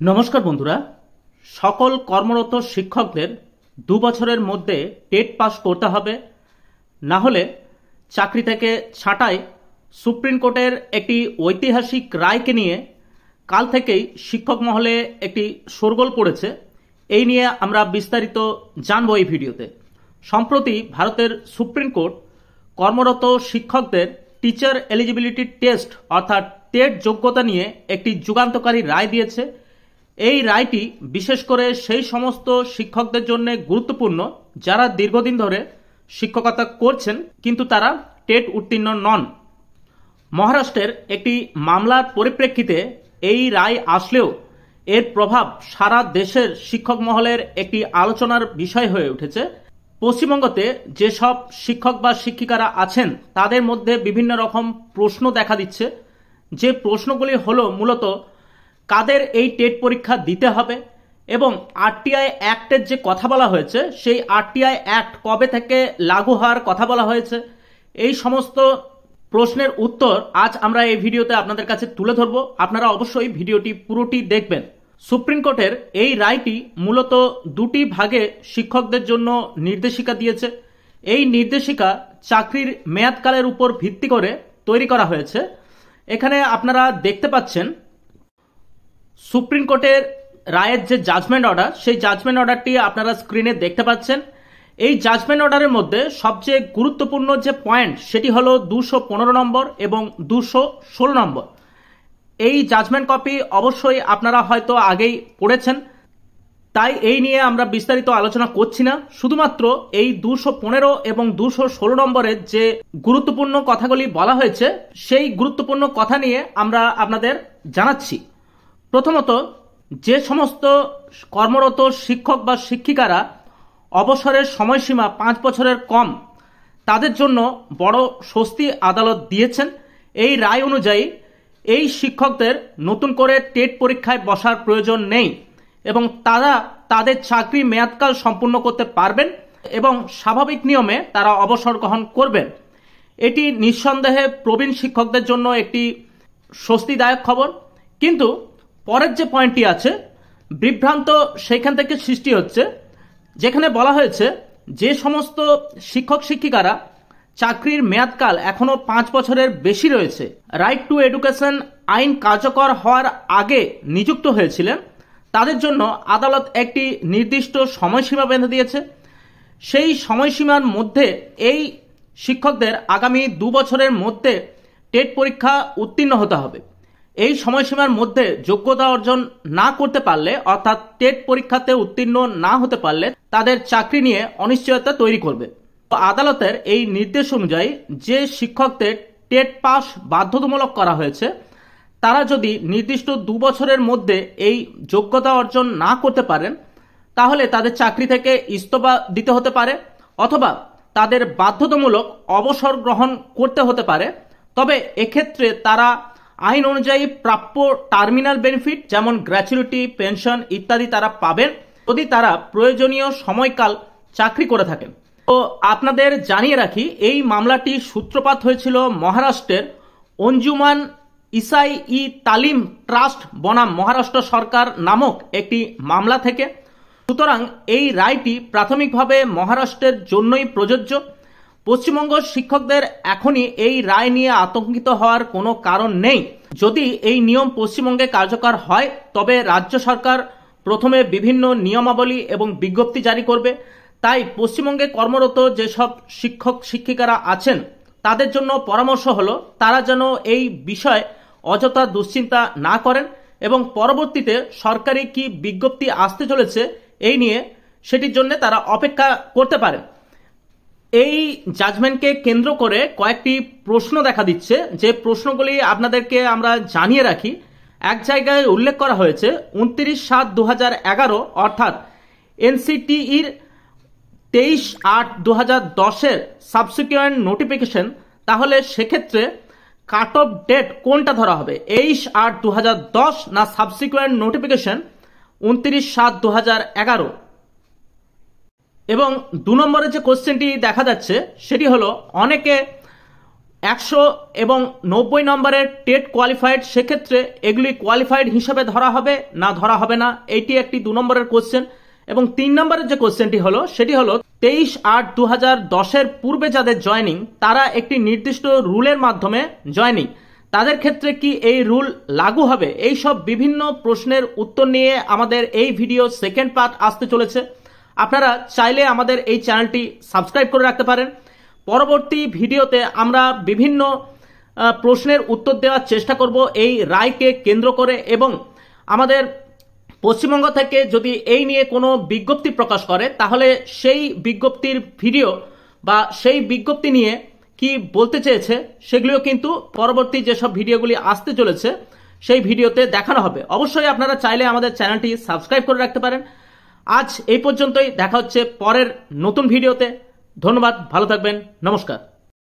নমস্কার বন্ধুরা, সকল কর্মরত শিক্ষকদের 2 বছরের মধ্যে টেট পাস করতে হবে, না হলে চাকরি থেকে ছাঁটাই। সুপ্রিম কোর্টের একটি ঐতিহাসিক রায়কে নিয়ে কাল থেকেই শিক্ষক মহলে একটি শোরগোল পড়েছে। এই নিয়ে আমরা বিস্তারিত জানব এই ভিডিওতে। সম্প্রতি ভারতের সুপ্রিম কোর্ট কর্মরত শিক্ষকদের টিচার এলিজিবিলিটি টেস্ট অর্থাৎ টেট যোগ্যতা নিয়ে একটি যুগান্তকারী রায় দিয়েছে। এই রায়টি বিশেষ করে সেই সমস্ত শিক্ষকদের জন্য গুরুত্বপূর্ণ যারা দীর্ঘদিন ধরে শিক্ষকতা করছেন কিন্তু তারা টেট উত্তীর্ণ নন। মহারাষ্ট্রের একটি মামলার পরিপ্রেক্ষিতে এই রায় আসলেও এর প্রভাব সারা দেশের শিক্ষক মহলের একটি আলোচনার বিষয় হয়ে উঠেছে। পশ্চিমবঙ্গতে যেসব শিক্ষক বা শিক্ষিকারা আছেন তাদের মধ্যে বিভিন্ন রকম প্রশ্ন দেখা দিচ্ছে। যে প্রশ্নগুলি হলো মূলত কাদের এই টেট পরীক্ষা দিতে হবে এবং আরটিআই অ্যাক্টের যে কথা বলা হয়েছে সেই আরটিআই অ্যাক্ট কবে থেকে লাগু হওয়ার কথা বলা হয়েছে। এই সমস্ত প্রশ্নের উত্তর আজ আমরা এই ভিডিওতে আপনাদের কাছে তুলে ধরব। আপনারা অবশ্যই ভিডিওটি পুরোটি দেখবেন। সুপ্রিম কোর্টের এই রায়টি মূলত দুটি ভাগে শিক্ষকদের জন্য নির্দেশিকা দিয়েছে। এই নির্দেশিকা চাকরির মেয়াদকালের উপর ভিত্তি করে তৈরি করা হয়েছে। এখানে আপনারা দেখতে পাচ্ছেন সুপ্রিম কোর্টের রায়ের যে জাজমেন্ট অর্ডার, সেই জাজমেন্ট অর্ডারটি আপনারা স্ক্রিনে দেখতে পাচ্ছেন। এই জাজমেন্ট অর্ডারের মধ্যে সবচেয়ে গুরুত্বপূর্ণ যে পয়েন্ট সেটি হলো 215 নম্বর এবং 216 নম্বর। এই জাজমেন্ট কপি অবশ্যই আপনারা হয়তো আগেই পড়েছেন, তাই এই নিয়ে আমরা বিস্তারিত আলোচনা করছি না। শুধুমাত্র এই 215 এবং 216 নম্বরের যে গুরুত্বপূর্ণ কথাগুলি বলা হয়েছে সেই গুরুত্বপূর্ণ কথা নিয়ে আমরা আপনাদের জানাচ্ছি। প্রথমত, যে সমস্ত কর্মরত শিক্ষক বা শিক্ষিকারা অবসরের সময়সীমা 5 বছরের কম, তাদের জন্য বড় স্বস্তি আদালত দিয়েছেন। এই রায় অনুযায়ী এই শিক্ষকদের নতুন করে টেট পরীক্ষায় বসার প্রয়োজন নেই এবং তারা তাদের চাকরি মেয়াদকাল সম্পূর্ণ করতে পারবেন এবং স্বাভাবিক নিয়মে তারা অবসর গ্রহণ করবেন। এটি নিঃসন্দেহে প্রবীণ শিক্ষকদের জন্য একটি স্বস্তিদায়ক খবর। কিন্তু পরের যে পয়েন্টটি আছে, বিভ্রান্ত সেইখান থেকে সৃষ্টি হচ্ছে, যেখানে বলা হয়েছে যে সমস্ত শিক্ষক শিক্ষিকারা চাকরির মেয়াদকাল এখনো 5 বছরের বেশি রয়েছে, রাইট টু এডুকেশন আইন কার্যকর হওয়ার আগে নিযুক্ত হয়েছিলেন, তাদের জন্য আদালত একটি নির্দিষ্ট সময়সীমা বেঁধে দিয়েছে। সেই সময়সীমার মধ্যে এই শিক্ষকদের আগামী 2 বছরের মধ্যে টেট পরীক্ষা উত্তীর্ণ হতে হবে। এই সময়সীমার মধ্যে যোগ্যতা অর্জন না করতে পারলে অর্থাৎ টেট পরীক্ষাতে উত্তীর্ণ না হতে পারলে তাদের চাকরি নিয়ে অনিশ্চয়তা তৈরি করবে। আদালতের এই নির্দেশ অনুযায়ী যে শিক্ষকদের টেট পাস বাধ্যতামূলক করা হয়েছে তারা যদি নির্দিষ্ট 2 বছরের মধ্যে এই যোগ্যতা অর্জন না করতে পারেন তাহলে তাদের চাকরি থেকে ইস্তফা দিতে হতে পারে অথবা তাদের বাধ্যতামূলক অবসর গ্রহণ করতে হতে পারে। তবে এক্ষেত্রে তারা আইন অনুযায়ী প্রাপ্য টার্মিনাল বেনিফিট যেমন গ্র্যাচুইটি, পেনশন ইত্যাদি তারা পাবেন যদি তারা প্রয়োজনীয় সময়কাল চাকরি করে থাকেন। তো আপনাদের জানিয়ে রাখি, এই মামলাটি সূত্রপাত হয়েছিল মহারাষ্ট্রের অঞ্জুমান ইসাই ই তালিম ট্রাস্ট বনাম মহারাষ্ট্র সরকার নামক একটি মামলা থেকে। সুতরাং এই রায়টি প্রাথমিকভাবে মহারাষ্ট্রের জন্যই প্রযোজ্য। পশ্চিমবঙ্গ শিক্ষকদের এখনই এই রায় নিয়ে আতঙ্কিত হওয়ার কোনো কারণ নেই। যদি এই নিয়ম পশ্চিমবঙ্গে কার্যকর হয় তবে রাজ্য সরকার প্রথমে বিভিন্ন নিয়মাবলী এবং বিজ্ঞপ্তি জারি করবে। তাই পশ্চিমবঙ্গে কর্মরত যেসব শিক্ষক শিক্ষিকারা আছেন তাদের জন্য পরামর্শ হলো তারা যেন এই বিষয়ে অযথা দুশ্চিন্তা না করেন এবং পরবর্তীতে সরকারি কি বিজ্ঞপ্তি আসতে চলেছে এই নিয়ে সেটির জন্য তারা অপেক্ষা করতে পারেন। এই জাজমেন্টকে কেন্দ্র করে কয়েকটি প্রশ্ন দেখা দিচ্ছে, যে প্রশ্নগুলি আপনাদেরকে আমরা জানিয়ে রাখি। এক জায়গায় উল্লেখ করা হয়েছে 29/7/2011 অর্থাৎ এনসিটিইর 23/8/2010 সাবসিকুয়েন্ট নোটিফিকেশন। তাহলে সেক্ষেত্রে কাট অফ ডেট কোনটা ধরা হবে, 23/8/2010 না সাবসিকুয়েন্ট নোটিফিকেশন 29/7/2011? এবং 2 নম্বরে যে কোশ্চেনটি দেখা যাচ্ছে সেটি হলো অনেকে 100 এবং 90 নম্বরের টেট কোয়ালিফাইড, সেক্ষেত্রে এগুলি কোয়ালিফাইড হিসাবে ধরা হবে না ধরা হবে না, এইটি একটি 2 নম্বরের কোশ্চেন। এবং 3 নম্বরের যে কোশ্চেনটি হলো সেটি হলো 23/8/2010 পূর্বে যাদের জয়নিং, তারা একটি নির্দিষ্ট রুলের মাধ্যমে জয়নিং, তাদের ক্ষেত্রে কি এই রুল লাগু হবে? এই সব বিভিন্ন প্রশ্নের উত্তর নিয়ে আমাদের এই ভিডিও সেকেন্ড পার্ট আসতে চলেছে। আপনারা চাইলে আমাদের এই চ্যানেলটি সাবস্ক্রাইব করে রাখতে পারেন। পরবর্তী ভিডিওতে আমরা বিভিন্ন প্রশ্নের উত্তর দেওয়ার চেষ্টা করব এই রায়কে কেন্দ্র করে, এবং আমাদের পশ্চিমবঙ্গ থেকে যদি এই নিয়ে কোনো বিজ্ঞপ্তি প্রকাশ করে তাহলে সেই বিজ্ঞপ্তির ভিডিও বা সেই বিজ্ঞপ্তি নিয়ে কি বলতে চেয়েছে সেগুলিও কিন্তু পরবর্তী যেসব ভিডিওগুলি আসতে চলেছে সেই ভিডিওতে দেখানো হবে। অবশ্যই আপনারা চাইলে আমাদের চ্যানেলটি সাবস্ক্রাইব করে রাখতে পারেন। আজ এই পর্যন্তই, দেখা হচ্ছে পরের নতুন ভিডিওতে। ধন্যবাদ, ভালো থাকবেন, নমস্কার।